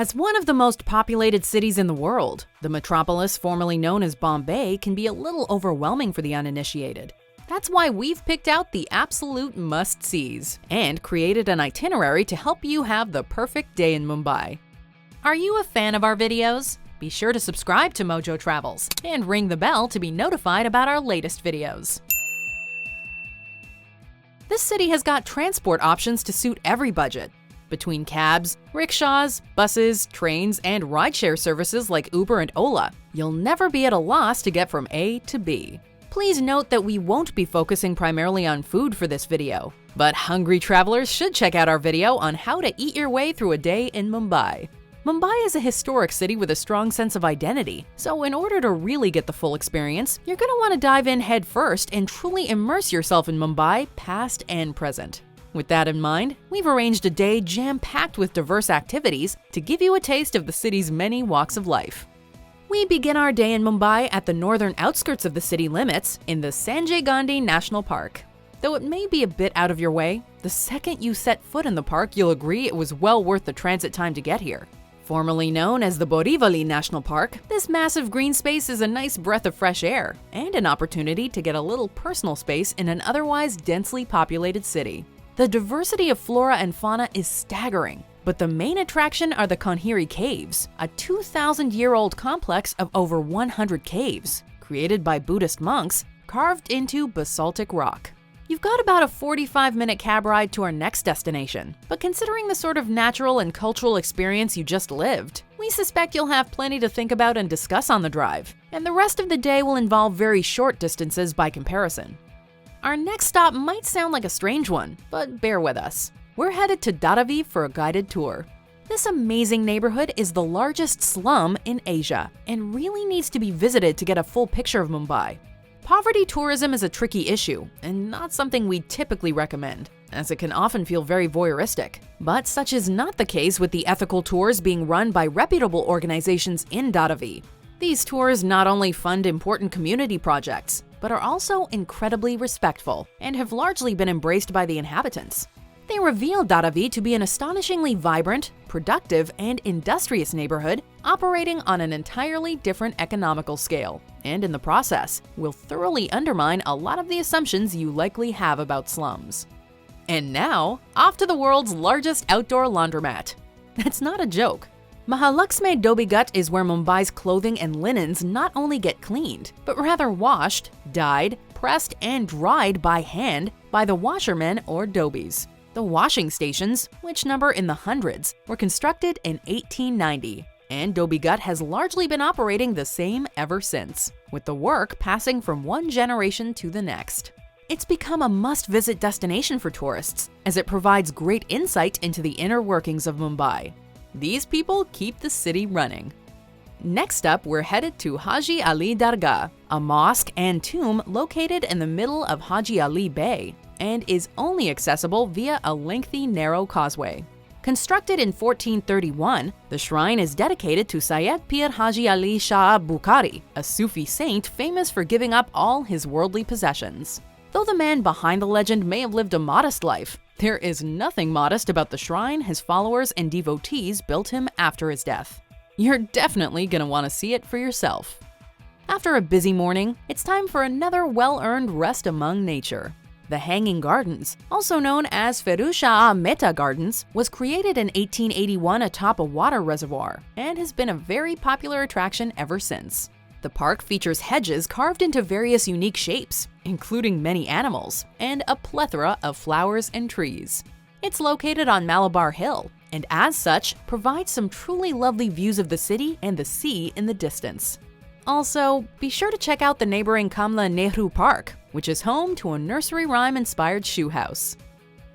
As one of the most populated cities in the world, the metropolis formerly known as Bombay can be a little overwhelming for the uninitiated. That's why we've picked out the absolute must-sees and created an itinerary to help you have the perfect day in Mumbai. Are you a fan of our videos? Be sure to subscribe to MojoTravels and ring the bell to be notified about our latest videos. This city has got transport options to suit every budget. Between cabs, rickshaws, buses, trains, and rideshare services like Uber and Ola, you'll never be at a loss to get from A to B. Please note that we won't be focusing primarily on food for this video, but hungry travelers should check out our video on how to eat your way through a day in Mumbai. Mumbai is a historic city with a strong sense of identity, so in order to really get the full experience, you're going to want to dive in head first and truly immerse yourself in Mumbai, past and present. With that in mind, we've arranged a day jam-packed with diverse activities to give you a taste of the city's many walks of life. We begin our day in Mumbai at the northern outskirts of the city limits in the Sanjay Gandhi National Park. Though it may be a bit out of your way, the second you set foot in the park, you'll agree it was well worth the transit time to get here. Formerly known as the Borivali National Park, this massive green space is a nice breath of fresh air and an opportunity to get a little personal space in an otherwise densely populated city. The diversity of flora and fauna is staggering, but the main attraction are the Kanheri Caves, a 2,000-year-old complex of over 100 caves, created by Buddhist monks, carved into basaltic rock. You've got about a 45-minute cab ride to our next destination, but considering the sort of natural and cultural experience you just lived, we suspect you'll have plenty to think about and discuss on the drive, and the rest of the day will involve very short distances by comparison. Our next stop might sound like a strange one, but bear with us. We're headed to Dharavi for a guided tour. This amazing neighborhood is the largest slum in Asia and really needs to be visited to get a full picture of Mumbai. Poverty tourism is a tricky issue and not something we typically recommend, as it can often feel very voyeuristic. But such is not the case with the ethical tours being run by reputable organizations in Dharavi. These tours not only fund important community projects, but are also incredibly respectful and have largely been embraced by the inhabitants. They reveal Dharavi to be an astonishingly vibrant, productive, and industrious neighborhood operating on an entirely different economical scale, and in the process, will thoroughly undermine a lot of the assumptions you likely have about slums. And now, off to the world's largest outdoor laundromat. That's not a joke. Mahalaxmi Dobbygut is where Mumbai's clothing and linens not only get cleaned, but rather washed, dyed, pressed, and dried by hand by the washermen or dobies. The washing stations, which number in the hundreds, were constructed in 1890, and Dobbygut has largely been operating the same ever since, with the work passing from one generation to the next. It's become a must-visit destination for tourists, as it provides great insight into the inner workings of Mumbai. These people keep the city running. Next up, we're headed to Haji Ali Dargah, a mosque and tomb located in the middle of Haji Ali Bay, and is only accessible via a lengthy, narrow causeway. Constructed in 1431, the shrine is dedicated to Syed Pir Haji Ali Shah Bukhari, a Sufi saint famous for giving up all his worldly possessions. Though the man behind the legend may have lived a modest life, there is nothing modest about the shrine his followers and devotees built him after his death. You're definitely gonna want to see it for yourself. After a busy morning, it's time for another well-earned rest among nature. The Hanging Gardens, also known as Feruz-Shah Mehta Gardens, was created in 1881 atop a water reservoir and has been a very popular attraction ever since. The park features hedges carved into various unique shapes, including many animals, and a plethora of flowers and trees. It's located on Malabar Hill, and as such, provides some truly lovely views of the city and the sea in the distance. Also, be sure to check out the neighboring Kamla Nehru Park, which is home to a nursery rhyme-inspired shoe house.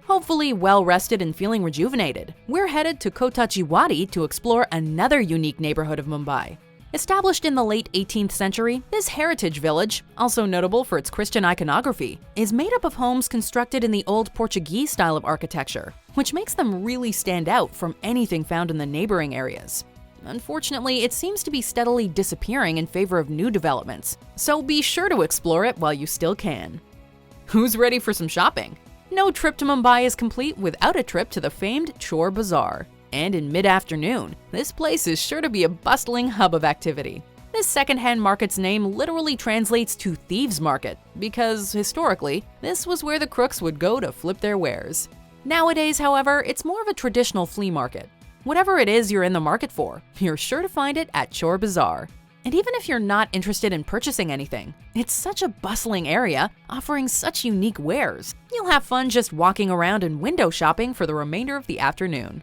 Hopefully well-rested and feeling rejuvenated, we're headed to Kotachiwadi to explore another unique neighborhood of Mumbai. Established in the late 18th century, this heritage village, also notable for its Christian iconography, is made up of homes constructed in the old Portuguese style of architecture, which makes them really stand out from anything found in the neighboring areas. Unfortunately, it seems to be steadily disappearing in favor of new developments, so be sure to explore it while you still can. Who's ready for some shopping? No trip to Mumbai is complete without a trip to the famed Chor Bazaar. And in mid-afternoon, this place is sure to be a bustling hub of activity. This secondhand market's name literally translates to Thieves' Market because, historically, this was where the crooks would go to flip their wares. Nowadays, however, it's more of a traditional flea market. Whatever it is you're in the market for, you're sure to find it at Chor Bazaar. And even if you're not interested in purchasing anything, it's such a bustling area offering such unique wares. You'll have fun just walking around and window shopping for the remainder of the afternoon.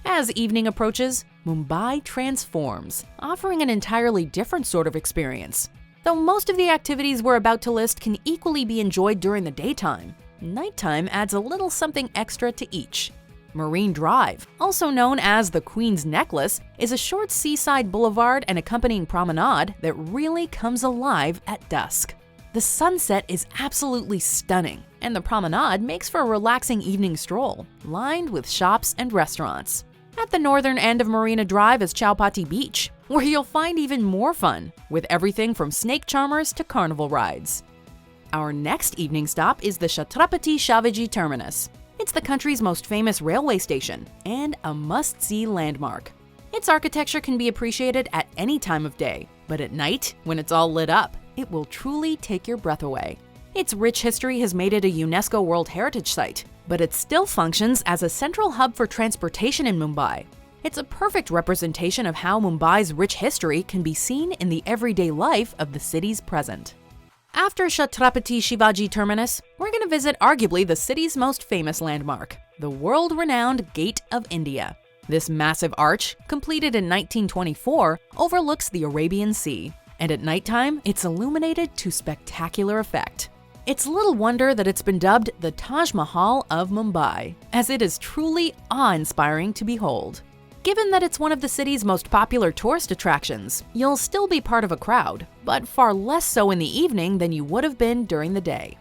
As evening approaches, Mumbai transforms, offering an entirely different sort of experience. Though most of the activities we're about to list can equally be enjoyed during the daytime, nighttime adds a little something extra to each. Marine Drive, also known as the Queen's Necklace, is a short seaside boulevard and accompanying promenade that really comes alive at dusk. The sunset is absolutely stunning, and the promenade makes for a relaxing evening stroll, lined with shops and restaurants. At the northern end of Marina Drive is Chowpatty Beach, where you'll find even more fun, with everything from snake charmers to carnival rides. Our next evening stop is the Chhatrapati Shivaji Terminus. It's the country's most famous railway station and a must-see landmark. Its architecture can be appreciated at any time of day, but at night, when it's all lit up, it will truly take your breath away. Its rich history has made it a UNESCO World Heritage Site, but it still functions as a central hub for transportation in Mumbai. It's a perfect representation of how Mumbai's rich history can be seen in the everyday life of the city's present. After Chhatrapati Shivaji Terminus, we're going to visit arguably the city's most famous landmark, the world-renowned Gate of India. This massive arch, completed in 1924, overlooks the Arabian Sea, and at nighttime, it's illuminated to spectacular effect. It's little wonder that it's been dubbed the Taj Mahal of Mumbai, as it is truly awe-inspiring to behold. Given that it's one of the city's most popular tourist attractions, you'll still be part of a crowd, but far less so in the evening than you would have been during the day.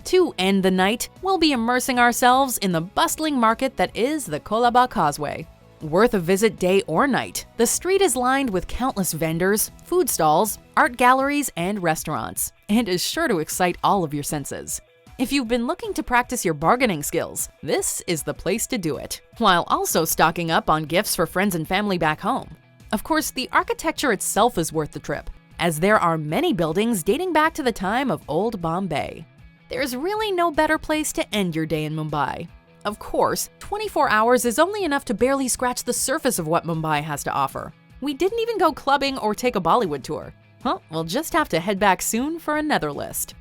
To end the night, we'll be immersing ourselves in the bustling market that is the Colaba Causeway. Worth a visit day or night, the street is lined with countless vendors, food stalls, art galleries, and restaurants, and is sure to excite all of your senses. If you've been looking to practice your bargaining skills, this is the place to do it, while also stocking up on gifts for friends and family back home. Of course, the architecture itself is worth the trip, as there are many buildings dating back to the time of old Bombay. There's really no better place to end your day in Mumbai. Of course, 24 hours is only enough to barely scratch the surface of what Mumbai has to offer. We didn't even go clubbing or take a Bollywood tour. Well, we'll just have to head back soon for another list.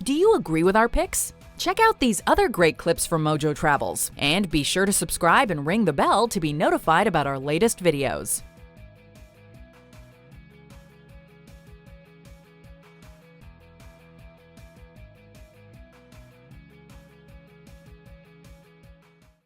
Do you agree with our picks? Check out these other great clips from MojoTravels, and be sure to subscribe and ring the bell to be notified about our latest videos.